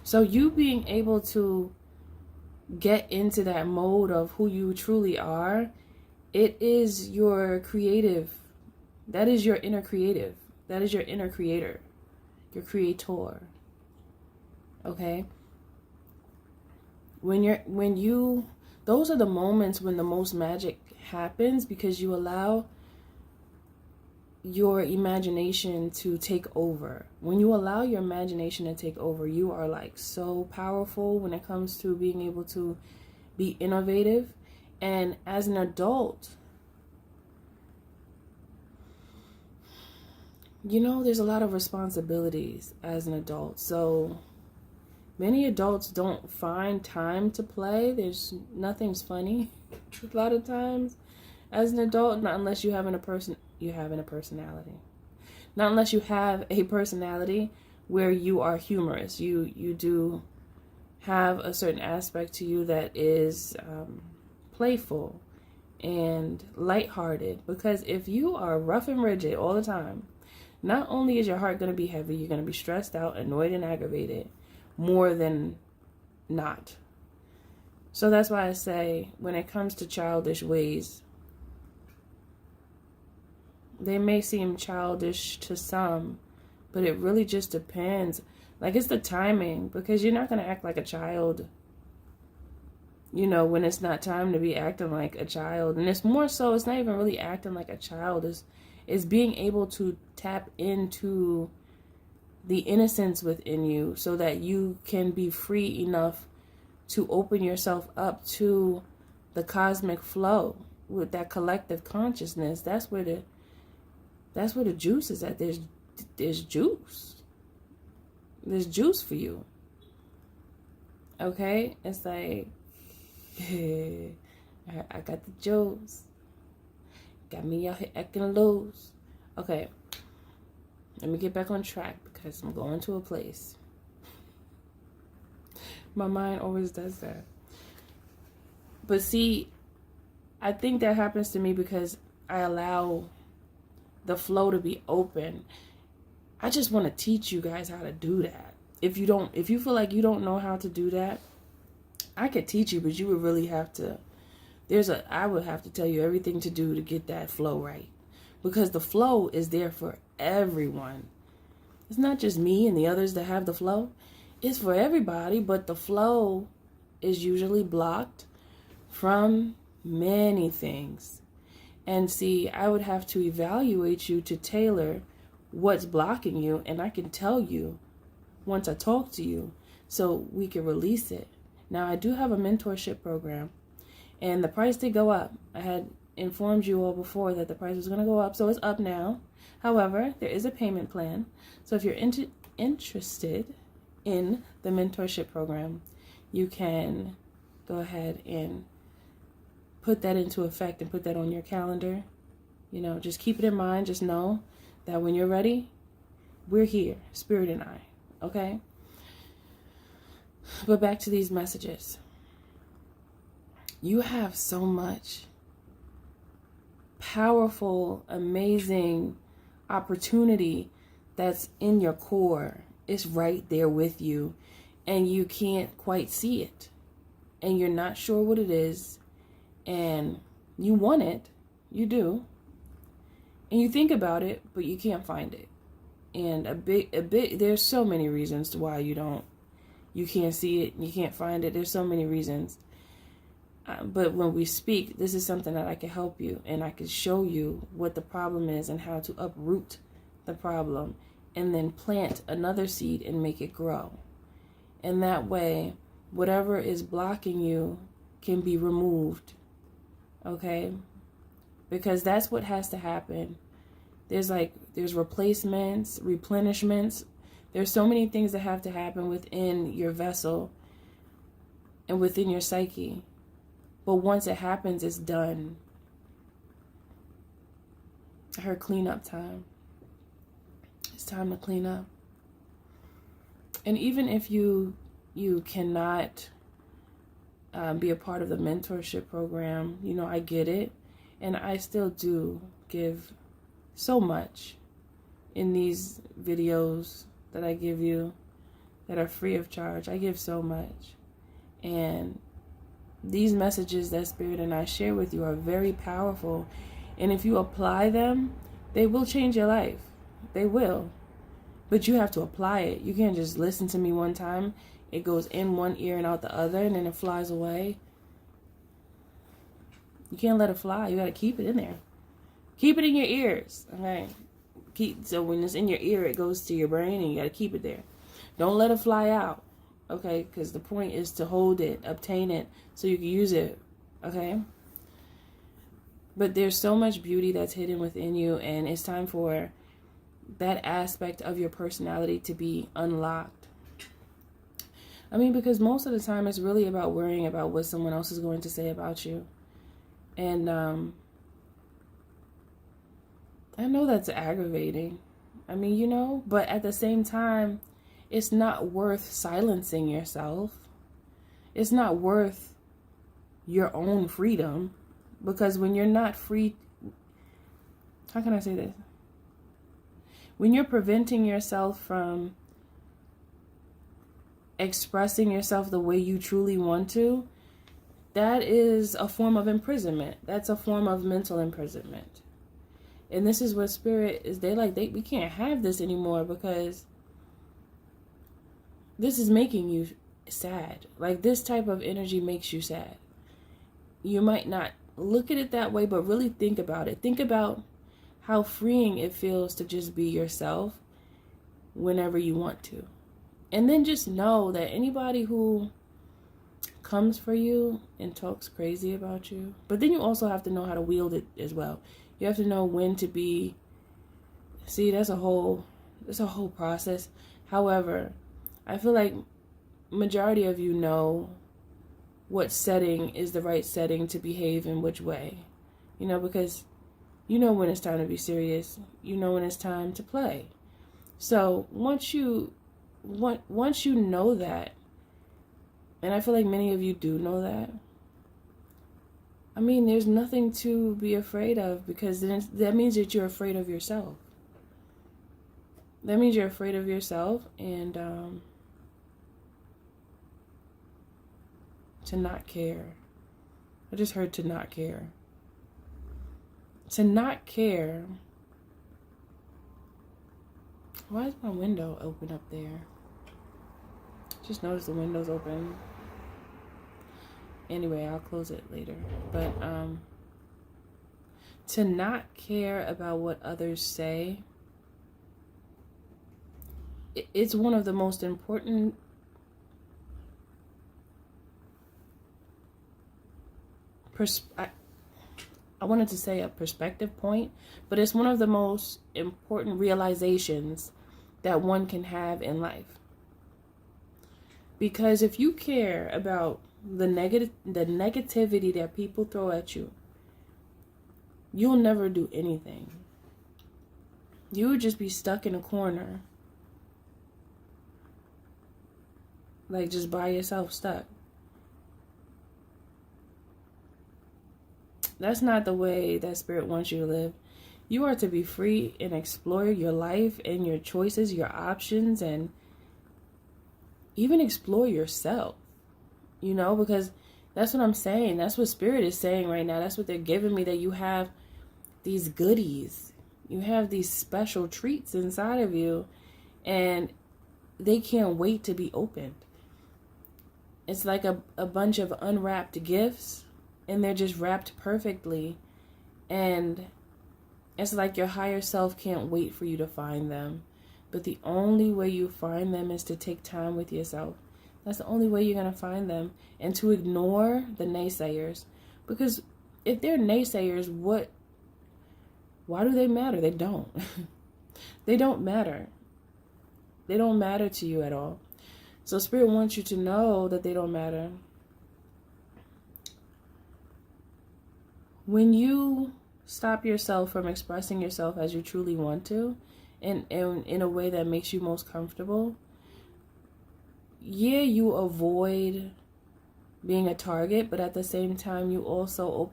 So you being able to get into that mode of who you truly are, it is your creative. That is your inner creative. That is your inner creator, your creator. Okay? Those are the moments when the most magic happens, because you allow your imagination to take over. When you allow your imagination to take over, you are like so powerful when it comes to being able to be innovative. And as an adult, you know, there's a lot of responsibilities as an adult. So many adults don't find time to play. Nothing's funny a lot of times as an adult, not unless you have a personality. Not unless you have a personality where you are humorous. You do have a certain aspect to you that is playful and lighthearted. Because if you are rough and rigid all the time, not only is your heart going to be heavy, you're going to be stressed out, annoyed, and aggravated more than not. So that's why I say, when it comes to childish ways, they may seem childish to some, but it really just depends. Like, it's the timing, because you're not going to act like a child, you know, when it's not time to be acting like a child. And it's more so, it's not even really acting like a child. It's being able to tap into the innocence within you so that you can be free enough to open yourself up to the cosmic flow with that collective consciousness. That's where the juice is at. There's juice. There's juice for you. Okay? It's like, I got the juice. Got me out here acting loose. Okay. Let me get back on track, because I'm going to a place. My mind always does that. But see, I think that happens to me because I allow the flow to be open. I just want to teach you guys how to do that. If you feel like you don't know how to do that, I could teach you, but you would really have to, I would have to tell you everything to do to get that flow right. Because the flow is there for everyone. It's not just me and the others that have the flow. It's for everybody, but the flow is usually blocked from many things. And see, I would have to evaluate you to tailor what's blocking you, and I can tell you once I talk to you so we can release it. Now, I do have a mentorship program, and the price did go up. I had informed you all before that the price was going to go up, so it's up now. However, there is a payment plan. So if you're interested in the mentorship program, you can go ahead and put that into effect and put that on your calendar. You know, just keep it in mind. Just know that when you're ready, we're here, Spirit and I. Okay? But back to these messages. You have so much powerful, amazing opportunity that's in your core. It's right there with you, and you can't quite see it, and you're not sure what it is, and you want it, you do, and you think about it, but you can't find it. And there's so many reasons why you can't see it, you can't find it. There's so many reasons. But when we speak, this is something that I can help you, and I can show you what the problem is and how to uproot the problem, and then plant another seed and make it grow. And that way, whatever is blocking you can be removed. Okay? Because that's what has to happen. There's replacements, replenishments. There's so many things that have to happen within your vessel and within your psyche. But once it happens, it's done. I heard cleanup time. It's time to clean up. And even if you cannot be a part of the mentorship program, you know, I get it. And I still do give so much in these videos that I give you that are free of charge. I give so much. And these messages that Spirit and I share with you are very powerful. And if you apply them, they will change your life. They will. But you have to apply it. You can't just listen to me one time. It goes in one ear and out the other, and then it flies away. You can't let it fly. You got to keep it in there. Keep it in your ears. Okay. So when it's in your ear, it goes to your brain, and you got to keep it there. Don't let it fly out. Okay, because the point is to hold it, obtain it, so you can use it. Okay. But there's so much beauty that's hidden within you, and it's time for that aspect of your personality to be unlocked. I mean, because most of the time it's really about worrying about what someone else is going to say about you. And I know that's aggravating. I mean, you know, but at the same time, it's not worth silencing yourself. It's not worth your own freedom. Because when you're not free, how can I say this? When you're preventing yourself from expressing yourself the way you truly want to, that is a form of imprisonment. That's a form of mental imprisonment. And this is what Spirit is. We can't have this anymore because this is making you sad. Like, this type of energy makes you sad. You might not look at it that way, but really think about it. Think about how freeing it feels to just be yourself whenever you want to. And then just know that anybody who comes for you and talks crazy about you, but then you also have to know how to wield it as well. You have to know when to be, see, that's a whole process. However, I feel like majority of you know what setting is the right setting to behave in which way. You know, because you know when it's time to be serious. You know when it's time to play. So once you know that, and I feel like many of you do know that, I mean, there's nothing to be afraid of, because then that means that you're afraid of yourself. That means you're afraid of yourself, and to not care. I just heard to not care. To not care. Why is my window open up there? Just noticed the window's open. Anyway, I'll close it later. But to not care about what others say, it's one of the most important I wanted to say a perspective point, but it's one of the most important realizations that one can have in life. Because if you care about the negativity that people throw at you, you'll never do anything. You would just be stuck in a corner, like just by yourself, stuck. That's not the way that Spirit wants you to live. You are to be free and explore your life and your choices, your options, and even explore yourself. You know, because that's what I'm saying. That's what Spirit is saying right now. That's what they're giving me, that you have these goodies. You have these special treats inside of you, and they can't wait to be opened. It's like a bunch of unwrapped gifts, and they're just wrapped perfectly. And it's like your higher self can't wait for you to find them. But the only way you find them is to take time with yourself. That's the only way you're going to find them. And to ignore the naysayers. Because if they're naysayers, why do they matter? They don't. They don't matter. They don't matter to you at all. So Spirit wants you to know that they don't matter. When you stop yourself from expressing yourself as you truly want to, and in a way that makes you most comfortable, yeah, you avoid being a target, but at the same time, you also open